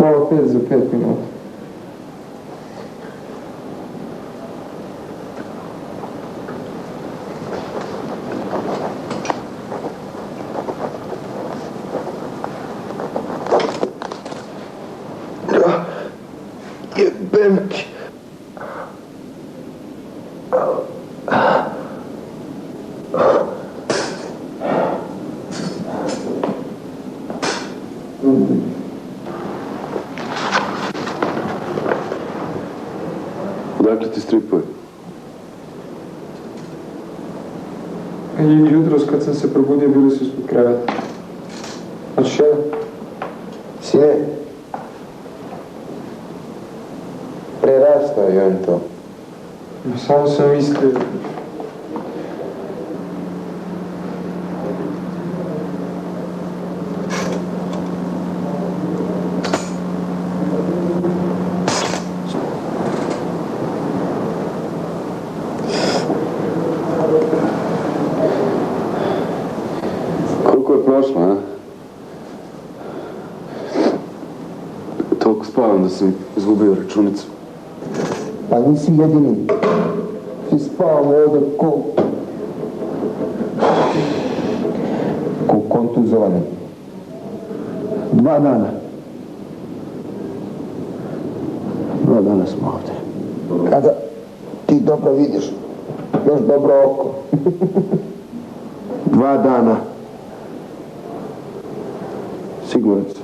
Pola 5 za 5 minuta. Jebem ti. Odakle ti stripovi? Jutros kad sam se probudio bili su ispod kreveta. Hoćeš jedan? Sine, prerastao je on to. Samo sam mislio... Koliko je prošlo, a? Toliko spavam da sam izgubio računicu. Pa nisi jedini. Svi spavamo ovdje ko kontuzovani. 2 dana. 2 dana smo ovdje. Kada ti dobro vidiš, još dobro oko. 2 dana. Siguran sam.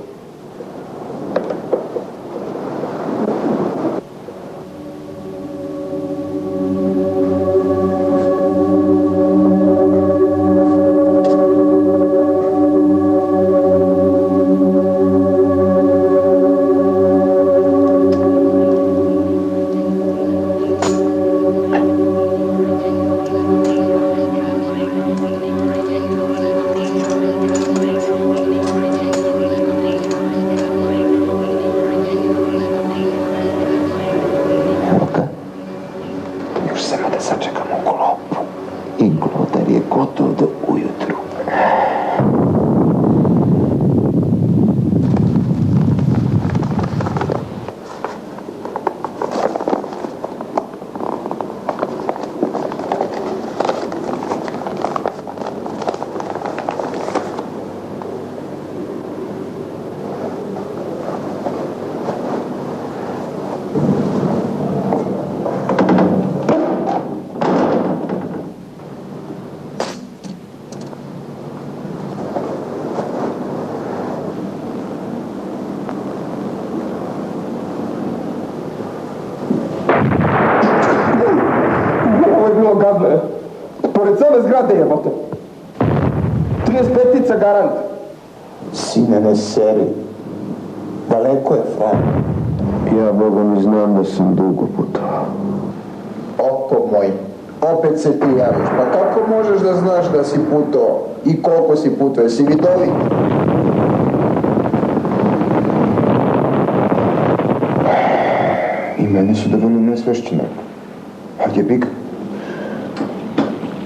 Pored cele zgrade jebote. 35-tica garant. Sine, ne seri. Daleko je, Fran. Ja, Boga mi znam da sam dugo putovao. Oko moj, opet se ti javiš. Pa kako možeš da znaš da si putovao? I koliko si putovao? Jesi vidovit? I mene su doveli nesvešćene. A gdje bi ga?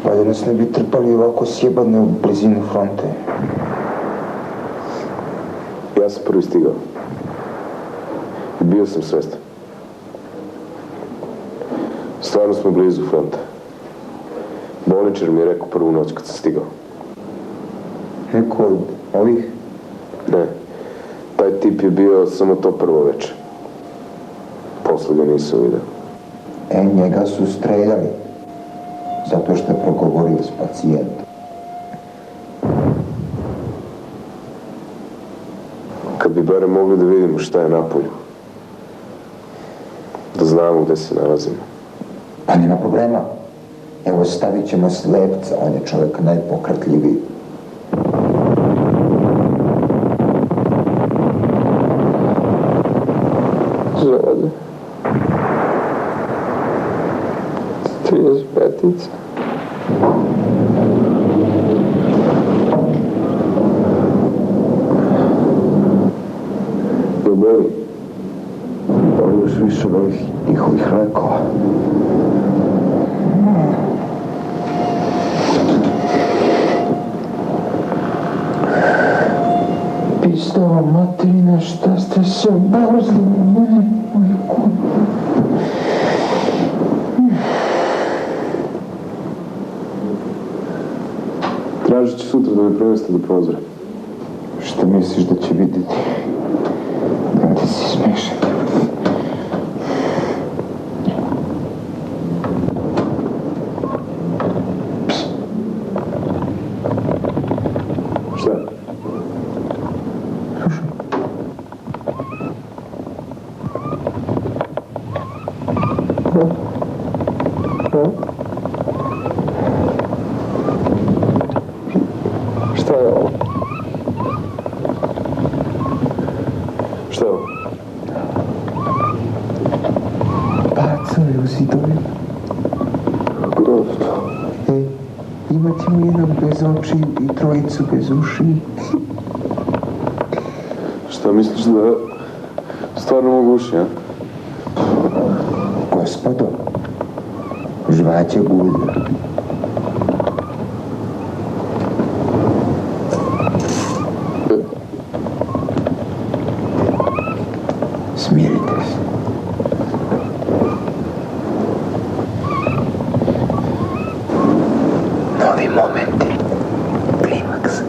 Valjda nas ne bi trpali ovako sjebane u blizini fronte. Ja sam prvi stigao. Bio sam svestan. Stvarno smo blizu fronta. Bolničar mi je rekao prvu noć kad sam stigao. Neko od ovih? Ne. Taj tip je bio samo to prvo večer. Posle ga nisam vidio. Njega su streljali. Zato što je progovorio s pacijentom. Kad bi barem mogli da vidimo šta je napolju. Da znamo gde se nalazimo. Pa nema problema. Evo, stavit ćemo slepca, on je čovjek najpokratljiviji. Žade. 35-tica. Boli. Boli još više od ovih njihovih lekova. Hristova materina, šta ste se obrazili na mene, moje kuće? Tražit ću sutra da me premjeste do prozora. Šta misliš da će vidjeti? Da ti si smešan. Šta? Šta je ovo? Šta je ovo? Pacovi u zidovima. Grozno. Imat ćemo jedan bez oči i trojicu bez uši. Šta misliš da stvarno mogu uši, a? Gospodo, žvaće guda. Smirite se. Novi momenti. Klimaks.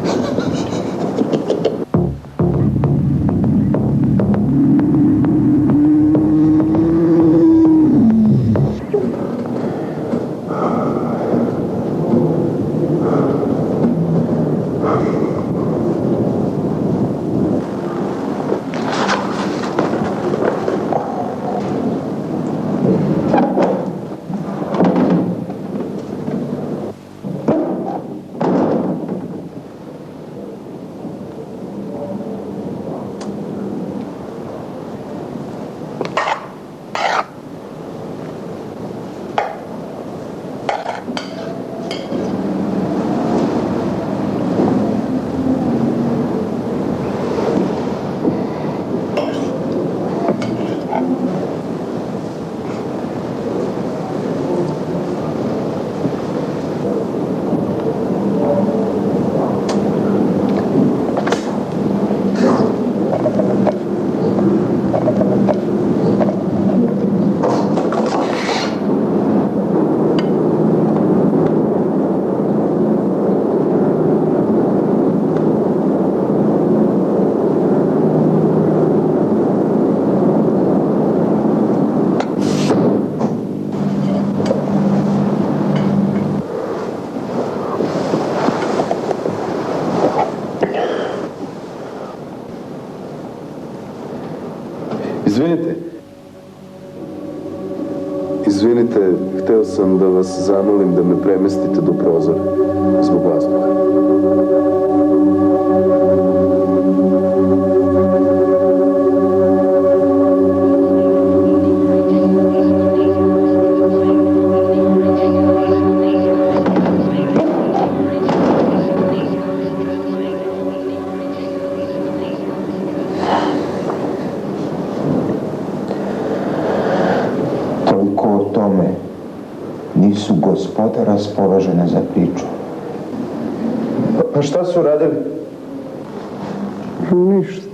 Izvinite, hteo sam da vas zamolim da me premestite do prozora, zbog vazduha. Nisu gospoda raspoložene za priču. Pa šta su radili? Ništa.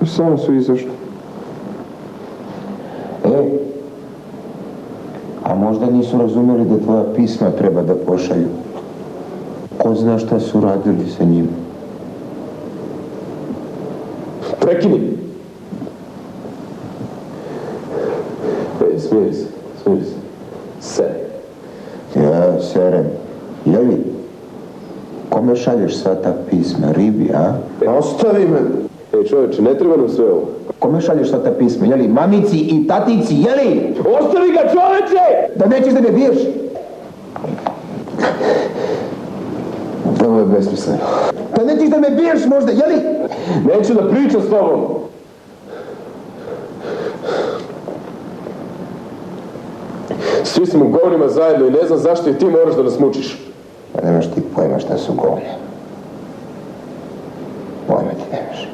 Samo su izašli. A možda nisu razumjeli da tvoja pisma treba da pošalju. Ko zna šta su radili sa njim? Prekini! Smiri se. Seri. Ja serem. Jeli? Kome šalješ sva ta pisma? Ribi, a? Ostavi me! Čovječe, ne treba nam sve ovo. Kome šalješ sva ta pisma? Jeli? Mamici i tatici, jeli? Ostavi ga, čovječe! Da nećeš da me biješ? Ovo je besmisleno. Da nećeš da me biješ možda, jeli? Neću da pričam s tobom. Svi smo u govnima zajedno i ne znam zašto i ti moraš da nas mučiš. Pa nemaš ti pojma šta su govne. Pojma ti nemaš.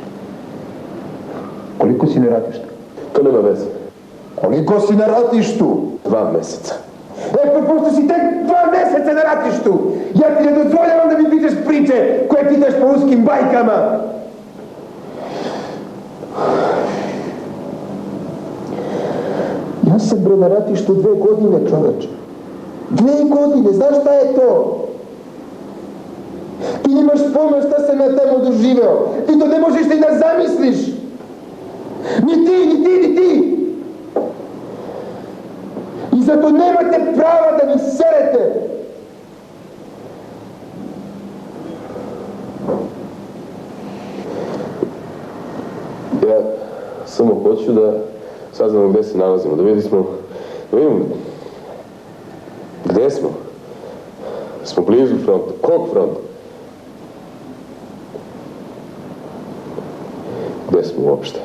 Koliko si na ratištu? To nema veze. Koliko si na ratištu? 2 meseca. Pa pošto si tek 2 meseca na ratištu, ja ti ne dozvoljavam da mi pričaš priče koje čitaš po uskim bajkama. sam bre na ratištu 2 godine, čoveče. 2 godine, znaš šta je to? Ti nemaš pojma šta sam ja tamo doživeo. Ti to ne možeš ni da zamisliš. Ni ti. I zato nemate prava da mi serete. Ja samo hoću da saznamo gde se nalazimo, da vidimo gde smo. Smo bliži frontu. Kog fronta? Gde smo uopšte?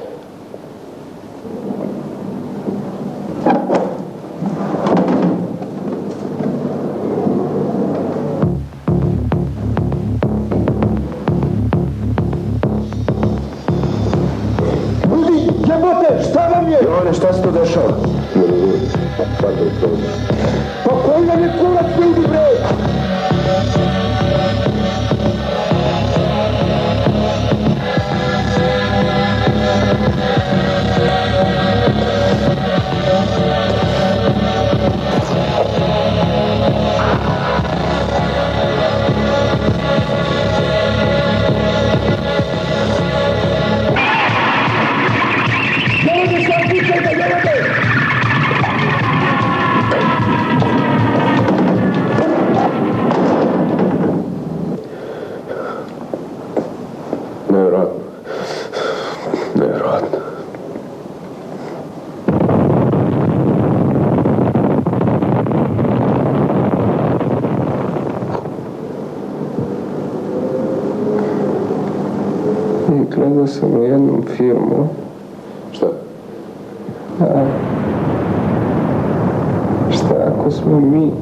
Šta vam je? Jovane, šta se to dešava? Ne razumijem. Pardon, pardon. Pa koji vam je kurac, ljudi, bre? Nevjerojatno. Gledao sam u jednom filmu. Šta? Šta ako smo mi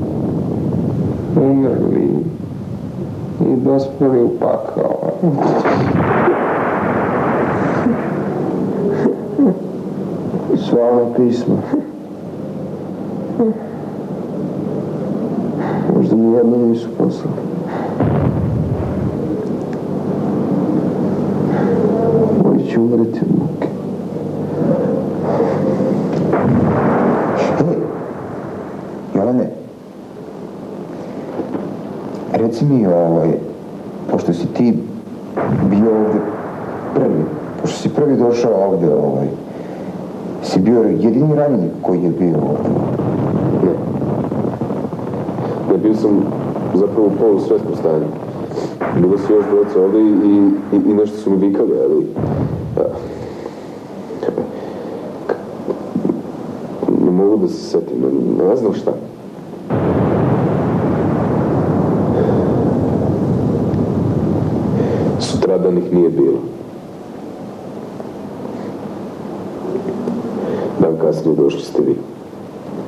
umrli i dospeli u pakao? Slava pisma. Možda mi jedno nisu poslali. Moji će umreti od muke. Jovane, reci mi, pošto si ti bio ovde prvi, pošto si prvi došao ovde, si bio jedini ranjenik koji je bio ovde? Ne, bio sam zapravo u polusvetskom stanju. Bilo su još dvojica ovde i nešto su mi vikali, ali... Ne mogu da se setim, ne znam šta. Sutradan ih nije bilo. Dan kasnije došli ste vi.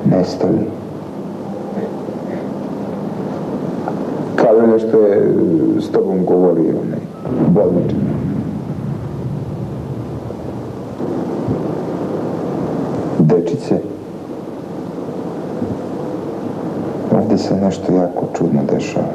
Nestali. Kao nešto je s tobom govorio, bolničar. Dečice, ovde se nešto jako čudno dešava.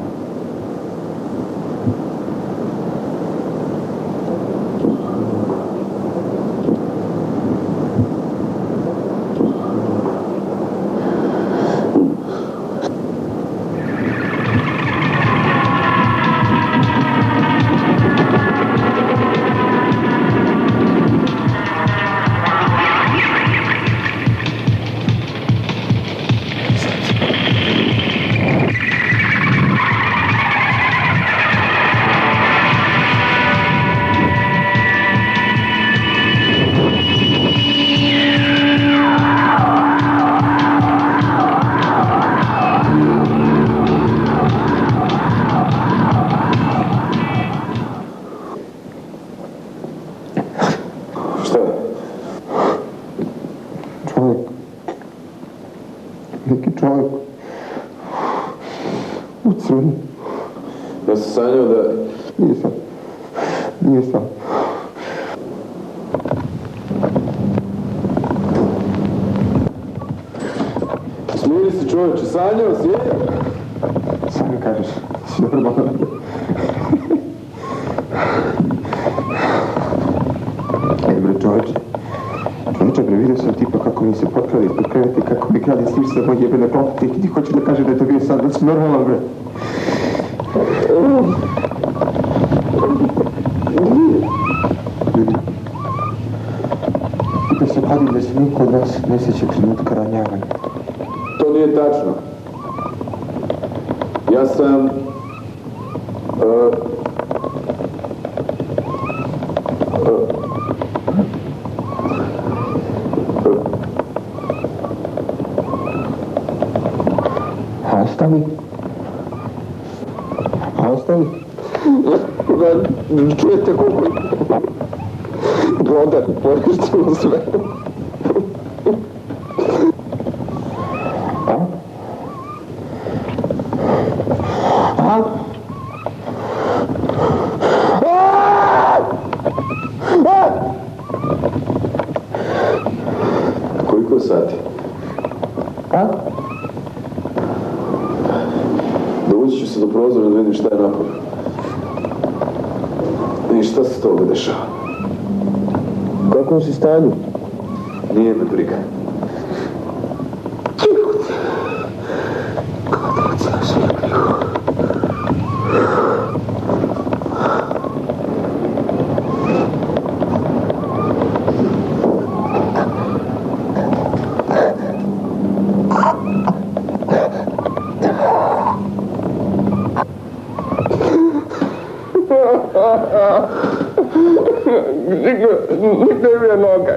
Neki čovjek u crnu. Ja sam sanjao da... Nisam. Smiri se čovječe, sanjao si, je? Sam kažeš, si normalno. Bre, čovječe, vidio sam tipa kako kako mi se potkrali ispod kreveta i kako mi krali s tim sa moje jebene klopite i ti hoću da kažem da je to bio sad, da si normalan, bre. Ljudi, da se kladim da se niko od nas ne sjeća trenutka ranjavanja. To nije tačno. Ja sam... A ostali? Čujete koliko broda poništilo sve. Koliko sati? Dovući ću se do prozora da vidim šta je napolju. I šta se toga dešava? U kakvom si stanju? Nije me briga. Gdje mi je noga?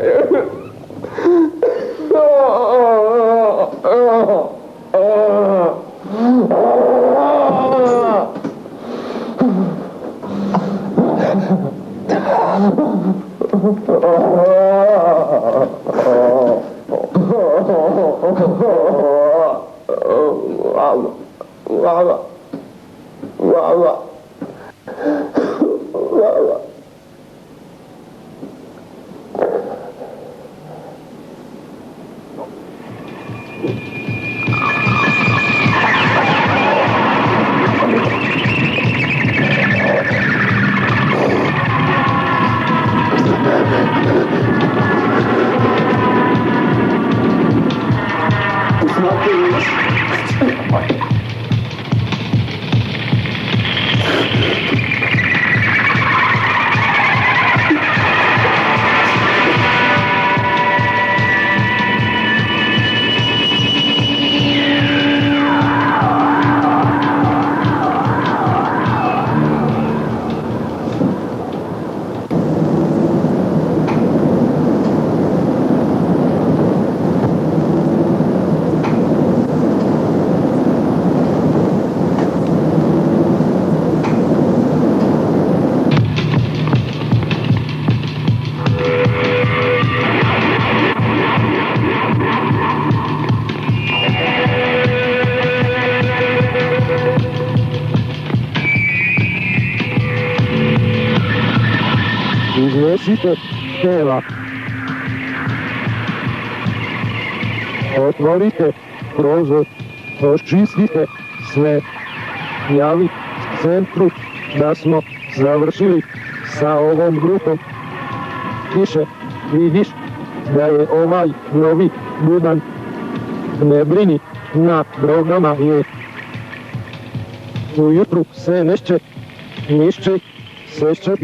Iznesite tela. Otvorite prozor. Očistite sve. Javi centru da smo završili sa ovom grupom. Više vidiš da je ovaj novi budan. Ne brini, na drogama je. Ujutru se nešće, nišće, sešće.